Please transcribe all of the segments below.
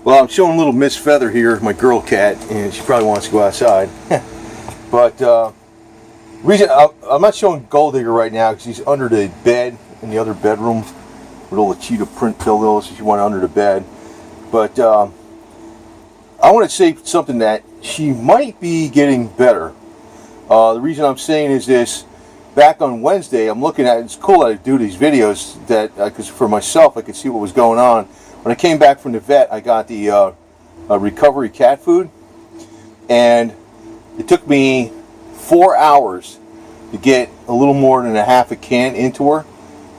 Well, I'm showing little Miss Feather here, my girl cat, and she probably wants to go outside. But reason I'm not showing GoldDigger right now because she's under the bed in the other bedroom with all the cheetah print pillows. She went under the bed. But I want to say something that she might be getting better. The reason I'm saying is this. Back on Wednesday, I'm looking at it. It's cool that I do these videos that because for myself I could see what was going on. When I came back from the vet, I got the recovery cat food, and it took me 4 hours to get a little more than a half a can into her.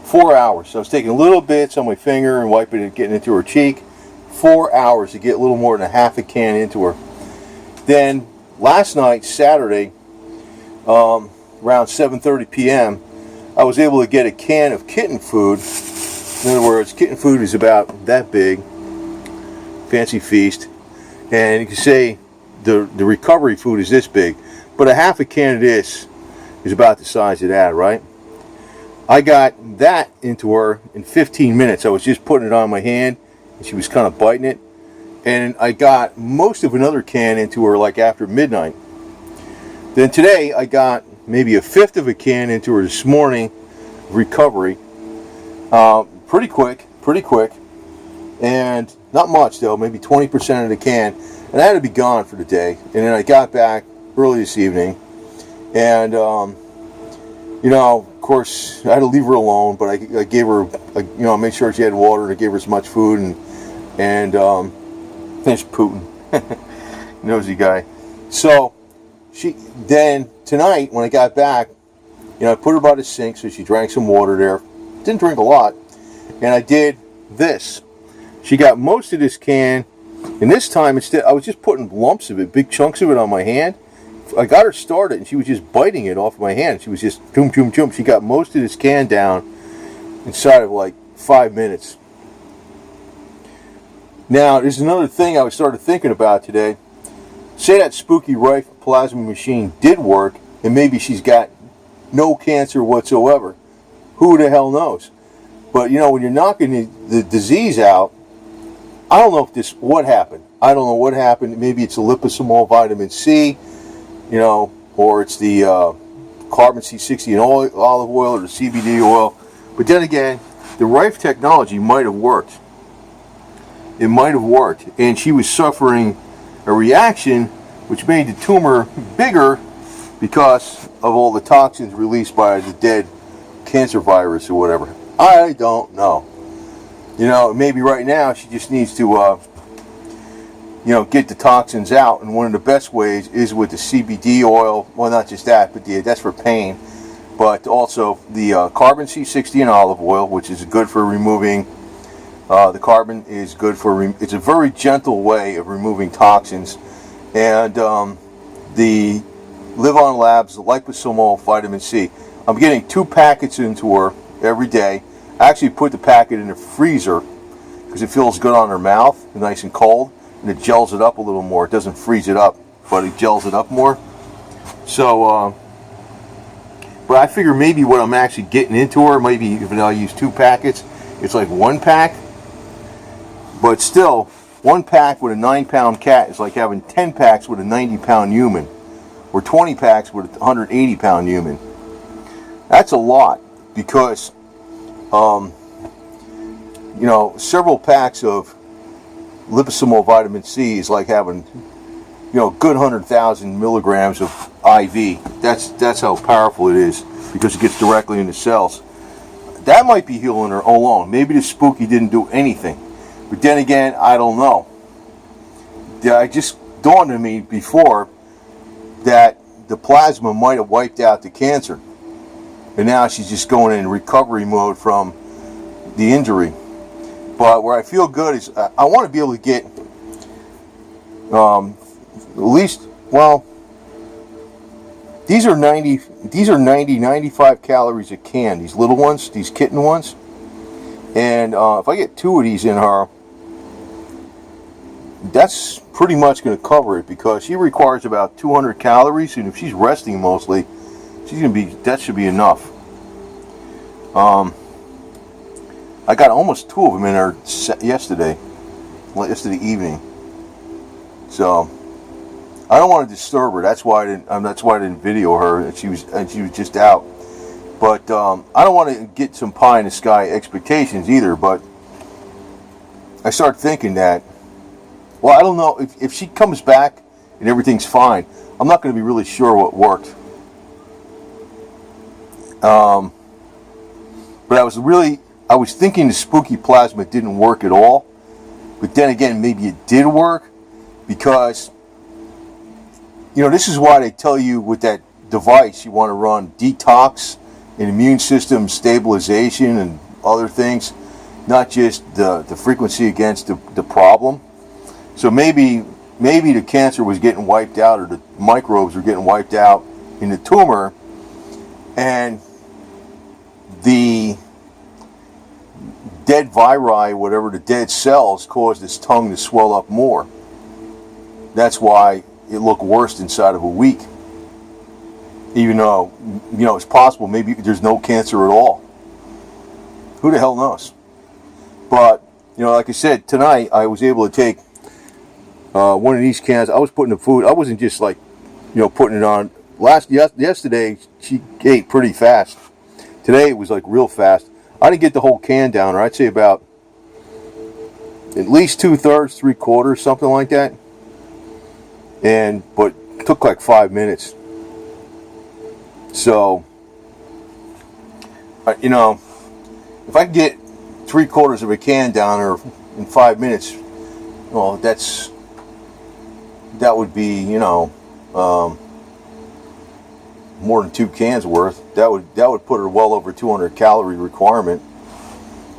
4 hours. So I was taking little bits on my finger and wiping it, getting into her cheek. 4 hours to get a little more than a half a can into her. Then last night, Saturday, around 7:30 p.m., I was able to get a can of kitten food. In other words, kitten food is about that big, fancy feast, and you can say the recovery food is this big, but a half a can of this is about the size of that, right? I got that into her in 15 minutes. I was just putting it on my hand, and she was kind of biting it, and I got most of another can into her like after midnight. Then today I got maybe a fifth of a can into her this morning, recovery. Pretty quick, and not much though, maybe 20% of the can, and I had to be gone for the day. And then I got back early this evening, and you know, of course, I had to leave her alone, but I gave her, you know, I made sure she had water, and I gave her as much food, and there's Putin, nosy guy. So then tonight when I got back, you know, I put her by the sink so she drank some water there. Didn't drink a lot. And I did this. She got most of this can, and this time instead I was just putting lumps of it, big chunks of it on my hand. I got her started, and she was just biting it off my hand. She was just choom, choom, choom. She got most of this can down inside of like 5 minutes. Now, there's another thing I started thinking about today. Say that spooky Rife plasma machine did work, and maybe she's got no cancer whatsoever. Who the hell knows? But you know, when you're knocking the disease out, I don't know if what happened. I don't know what happened. Maybe it's a liposomol vitamin C, you know, or it's the carbon C60 and olive oil or the CBD oil. But then again, the Rife technology might have worked. It might have worked, and she was suffering a reaction which made the tumor bigger because of all the toxins released by the dead cancer virus or whatever. I don't know. You know, maybe right now she just needs to, you know, get the toxins out. And one of the best ways is with the CBD oil. Well, not just that, but that's for pain. But also the carbon C60 and olive oil, which is good for removing. The carbon is good for. It's a very gentle way of removing toxins. And the Live On Labs, the liposomol vitamin C. I'm getting 2 packets into her every day. I actually put the packet in the freezer because it feels good on her mouth, nice and cold, and it gels it up a little more. It doesn't freeze it up, but it gels it up more. So, but I figure maybe what I'm actually getting into her, maybe if I use 2 packets, it's like 1 pack. But still, 1 pack with a 9-pound cat is like having 10 packs with a 90-pound human, or 20 packs with a 180-pound human. That's a lot because, you know, several packs of liposomol vitamin C is like having, you know, a good 100,000 milligrams of IV. That's how powerful it is because it gets directly into cells. That might be healing her alone. Maybe the spooky didn't do anything. But then again, I don't know. It just dawned on me before that the plasma might have wiped out the cancer. And now she's just going in recovery mode from the injury. But where I feel good is I want to be able to get at least, well, these are 95 calories a can, these little ones, these kitten ones. And if I get 2 of these in her, that's pretty much going to cover it because she requires about 200 calories, and if she's resting mostly, that should be enough. I got almost 2 of them in her yesterday. yesterday evening. So I don't want to disturb her. That's why I didn't video her. And she was just out. But I don't want to get some pie in the sky expectations either. But I start thinking that, well, I don't know if she comes back and everything's fine. I'm not going to be really sure what worked. But I was thinking the spooky plasma didn't work at all. But then again, maybe it did work, because, this is why they tell you with that device you want to run detox and immune system stabilization and other things, not just the frequency against the problem. So maybe the cancer was getting wiped out, or the microbes were getting wiped out in the tumor, and the dead viri, whatever, the dead cells, caused his tongue to swell up more. That's why it looked worse inside of a week. Even though, it's possible maybe there's no cancer at all. Who the hell knows? But, like I said, tonight I was able to take one of these cans. I was putting the food. I wasn't just like, putting it on. Yesterday she ate pretty fast. Today it was like real fast. I didn't get the whole can down, or I'd say about at least 2/3, 3/4, something like that. But it took like 5 minutes. So, if I could get 3/4 of a can down or in 5 minutes, well, that would be, more than 2 cans worth. That would put her well over 200 calorie requirement.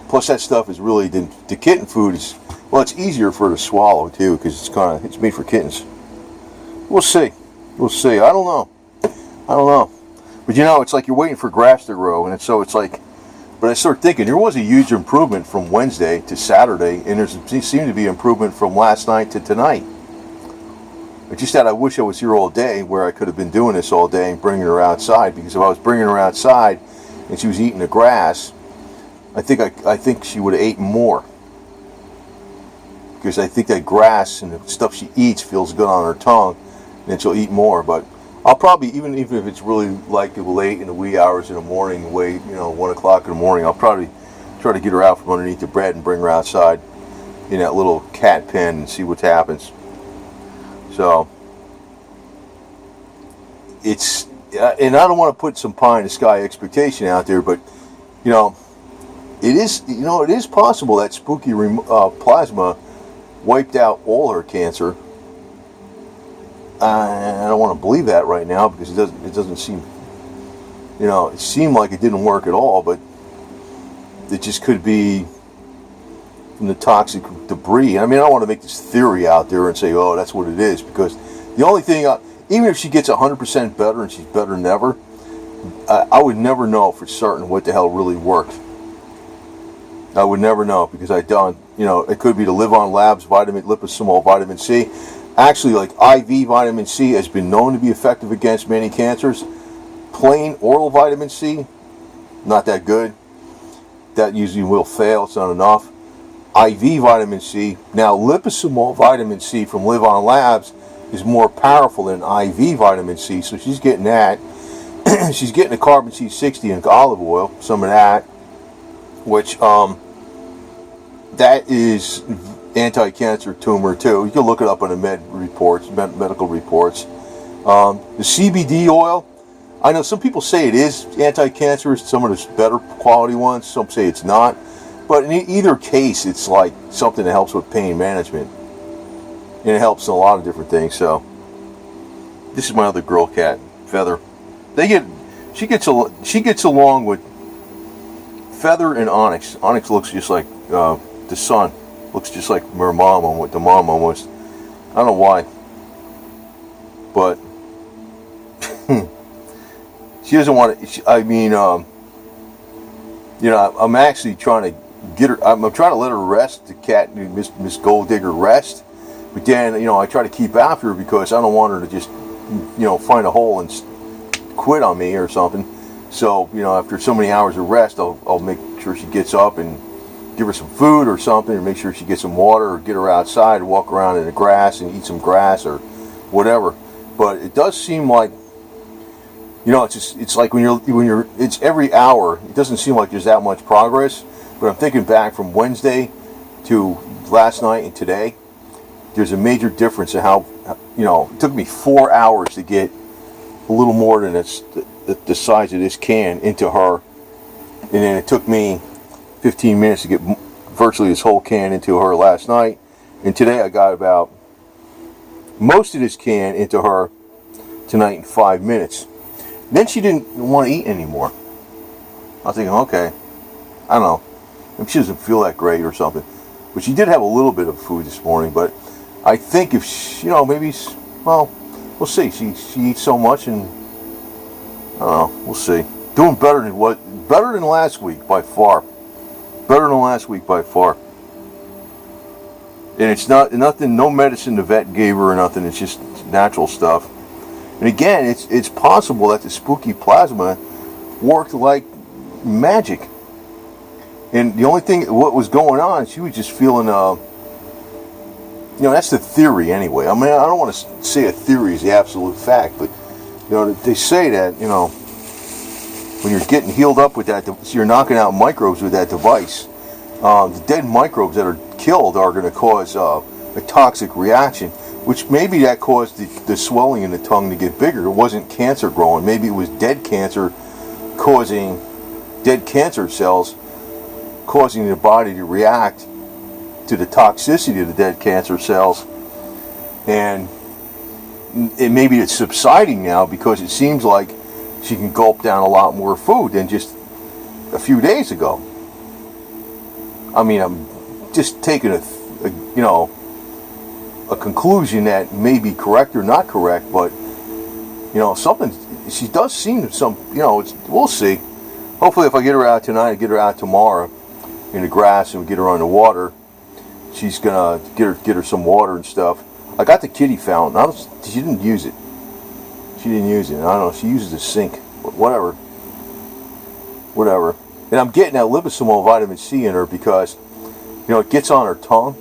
Plus, that stuff is really the kitten food is, well, it's easier for her to swallow too, because it's made for kittens. We'll see. I don't know. But it's like you're waiting for grass to grow, and it's like. But I start thinking there was a huge improvement from Wednesday to Saturday, and there seemed to be improvement from last night to tonight. It's just that I wish I was here all day, where I could have been doing this all day and bringing her outside. Because if I was bringing her outside and she was eating the grass, I think she would have eaten more. Because I think that grass and the stuff she eats feels good on her tongue, and then she'll eat more. But I'll probably, even if it's really like late in the wee hours in the morning, 1 o'clock in the morning, I'll probably try to get her out from underneath the bed and bring her outside in that little cat pen and see what happens. So, and I don't want to put some pie in the sky expectation out there, but, it is possible that spooky plasma wiped out all her cancer. I don't want to believe that right now, because it doesn't seem, it seemed like it didn't work at all, but it just could be from the toxic debris. I mean, I don't want to make this theory out there and say, oh, that's what it is, because the only thing, even if she gets 100% better and she's better than ever, I would never know for certain what the hell really worked. I would never know, because it could be the Live On Labs liposomol vitamin C. Actually, like IV vitamin C has been known to be effective against many cancers. Plain oral vitamin C, not that good. That usually will fail. It's not enough. IV vitamin C. Now, liposomol vitamin C from Live On Labs is more powerful than IV vitamin C, so she's getting that. She's getting the carbon C60 and olive oil, some of that, which that is anti-cancer tumor too. You can look it up on the medical reports. The CBD oil, I know some people say it is anti-cancerous, some of the better quality ones, some say it's not. But in either case, it's like something that helps with pain management. And it helps in a lot of different things. So, this is my other girl cat, Feather. She gets along with Feather and Onyx. Onyx looks just like the son. Looks just like her mom, with the mom almost. I don't know why. But, she doesn't want to, I'm actually trying to get her, I'm trying to let her rest, the cat, Miss GoldDigger, rest. But then, I try to keep after her, because I don't want her to just, find a hole and quit on me or something. So, after so many hours of rest, I'll make sure she gets up and give her some food or something, or make sure she gets some water, or get her outside and walk around in the grass and eat some grass or whatever. But it does seem like, you know, it's like when you're it's every hour. It doesn't seem like there's that much progress. But I'm thinking back from Wednesday to last night and today, there's a major difference in how, you know, it took me 4 hours to get a little more than the size of this can into her, and then it took me 15 minutes to get virtually this whole can into her last night, and today I got about most of this can into her tonight in 5 minutes. And then she didn't want to eat anymore. I was thinking, okay, I don't know, maybe she doesn't feel that great or something, but she did have a little bit of food this morning. But I think if she, you know, maybe, well, we'll see. She eats so much, and I don't know, we'll see. Doing better than last week by far. Better than last week by far. And it's nothing, no medicine the vet gave her or nothing. It's just natural stuff. And again, it's possible that the spooky plasma worked like magic. And the only thing, what was going on, she was just feeling, you know, that's the theory anyway. I mean, I don't want to say a theory is the absolute fact, but, you know, they say that, you know, when you're getting healed up with that, so you're knocking out microbes with that device. The dead microbes that are killed are going to cause a toxic reaction, which maybe that caused the swelling in the tongue to get bigger. It wasn't cancer growing. Maybe it was dead cancer causing dead cancer cells, causing the body to react to the toxicity of the dead cancer cells. And maybe it's subsiding now because it seems like she can gulp down a lot more food than just a few days ago. I mean, I'm just taking a conclusion that may be correct or not correct, but, you know, something, she does seem some, you know, we'll see. Hopefully if I get her out tonight, I get her out tomorrow in the grass and we get her on the water, she's gonna get her some water and stuff. I got the kitty fountain. She didn't use it. She didn't use it. I don't know. She uses the sink. But whatever. And I'm getting that liposomal vitamin C in her because, you know, it gets on her tongue,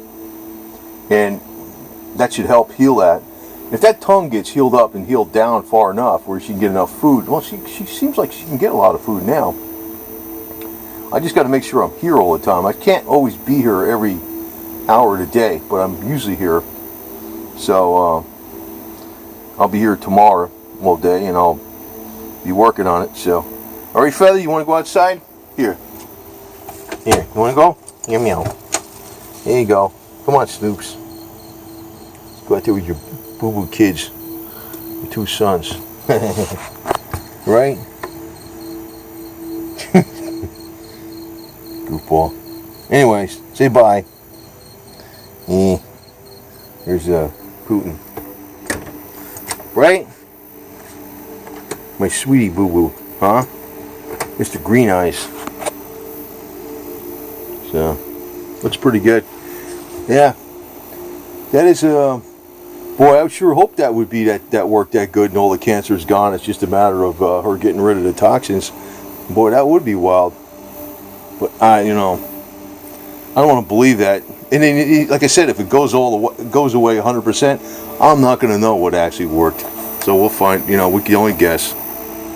and that should help heal that. If that tongue gets healed up and healed down far enough where she can get enough food, well, she seems like she can get a lot of food now. I just got to make sure I'm here all the time. I can't always be here every hour of the day, but I'm usually here. So I'll be here tomorrow all day, and I'll be working on it. So, all right, Feather, you want to go outside? Here, you want to go? Here, meow. There you go. Come on, Snoops. Let's go out there with your boo-boo kids, your two sons. Right? Goofball. Anyways, say bye. Here's Putin. Right? My sweetie boo-boo, huh? Mr. Green Eyes. So, looks pretty good. Yeah. That is, boy, I sure hope that would be that worked that good and all the cancer is gone. It's just a matter of her getting rid of the toxins. Boy, that would be wild. But you know, I don't want to believe that. And then, like I said, if it goes away 100%, I'm not going to know what actually worked. So we'll find. You know, we can only guess.